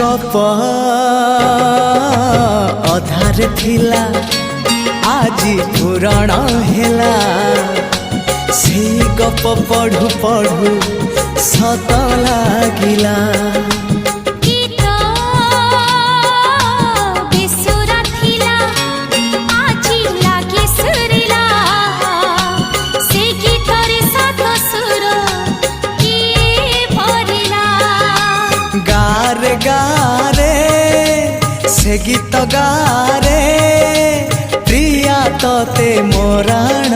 गप अधार थिला आजी पुराण हेला से गप पढ़ु पढ़ु सत लागिला। गारे गारे से गीत गारे प्रिया तोते मोराण